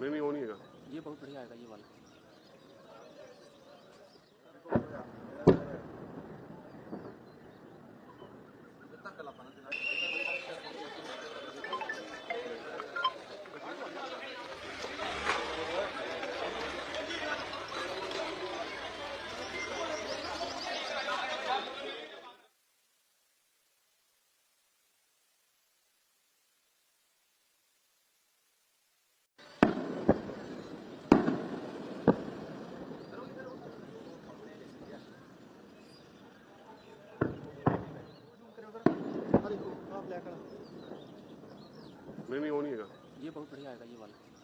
नहीं वो नहीं है। ये बहुत बढ़िया आएगा ये वाला। नहीं वो नहीं है। ये बहुत बढ़िया आएगा ये वाला।